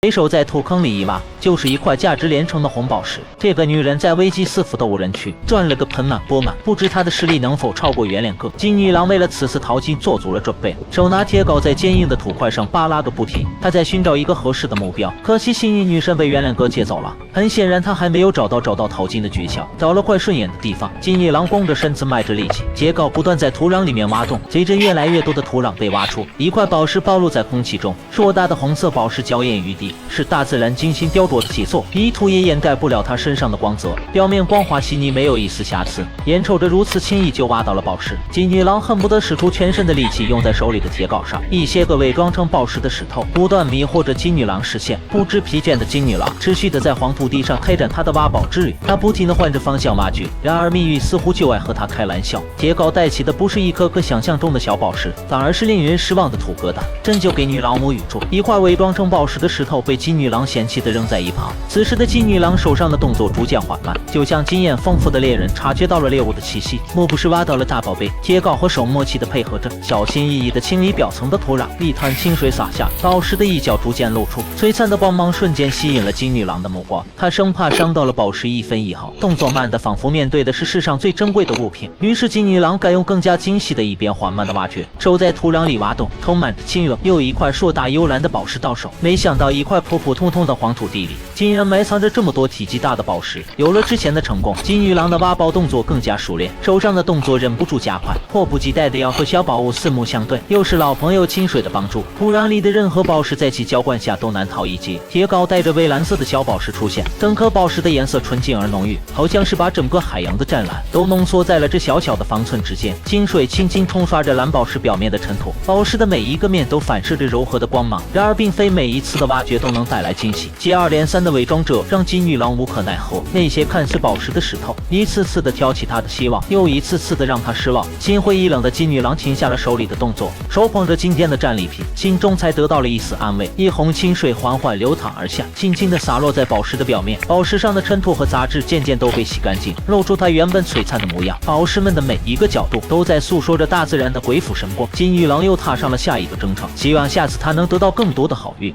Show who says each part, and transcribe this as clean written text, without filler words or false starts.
Speaker 1: 随手在土坑里一挖，就是一块价值连城的红宝石。这个女人在危机四伏的无人区赚了个盆满钵满，不知她的实力能否超过袁脸哥。金女郎为了此次淘金做足了准备，手拿铁镐在坚硬的土块上扒拉个不停。她在寻找一个合适的目标，可惜幸运女神被袁脸哥借走了。很显然，她还没有找到淘金的诀窍。找了块顺眼的地方，金女郎弓着身子，迈着力气，铁镐不断在土壤里面挖洞。随着越来越多的土壤被挖出，一块宝石暴露在空气中，硕大的红色宝石娇艳欲滴。是大自然精心雕琢的杰作，泥土也掩盖不了它身上的光泽，表面光滑细腻，没有一丝瑕疵。眼瞅着如此轻易就挖到了宝石，金女郎恨不得使出全身的力气用在手里的铁镐上。一些个伪装成宝石的石头不断迷惑着金女郎视线，不知疲倦的金女郎持续的在黄土地上开展她的挖宝之旅。她不停的换着方向挖掘，然而命运似乎就爱和她开玩笑。铁镐带起的不是一颗颗想象中的小宝石，反而是令人失望的土疙瘩。真就给女郎无语住，一块伪装成宝石的石头被金女郎嫌弃的扔在一旁。此时的金女郎手上的动作逐渐缓慢，就像经验丰富的猎人察觉到了猎物的气息，莫不是挖到了大宝贝。铁镐和手默契的配合着，小心翼翼的清理表层的土壤。一滩清水洒下，宝石的一角逐渐露出，璀璨的光芒瞬间吸引了金女郎的目光。她生怕伤到了宝石一分一毫，动作慢的仿佛面对的是世上最珍贵的物品。于是金女郎改用更加精细的一边缓慢的挖掘，手在土壤里挖洞，充满着亲热。又一块硕大幽蓝的宝石到手，没想到一块普普通通的黄土地里竟然埋藏着这么多体积大的宝石。有了之前的成功，金女郎的挖宝动作更加熟练，手上的动作忍不住加快，迫不及待的要和小宝物四目相对。又是老朋友清水的帮助，土壤里的任何宝石在其浇灌下都难逃一劫。铁镐带着蔚蓝色的小宝石出现，整颗宝石的颜色纯净而浓郁，好像是把整个海洋的湛蓝都浓缩在了这小小的方寸之间。清水轻轻冲刷着蓝宝石表面的尘土，宝石的每一个面都反射着柔和的光芒。然而并非每一次的挖掘都能带来惊喜，接二连三的伪装者让金女郎无可奈何。那些看似宝石的石头一次次的挑起她的希望，又一次次的让她失望。心灰意冷的金女郎停下了手里的动作，手捧着今天的战利品，心中才得到了一丝安慰。一泓清水缓缓流淌而下，轻轻的洒落在宝石的表面，宝石上的尘土和杂质渐渐都被洗干净，露出它原本璀璨的模样。宝石们的每一个角度都在诉说着大自然的鬼斧神工。金女郎又踏上了下一个征程，希望下次她能得到更多的好运。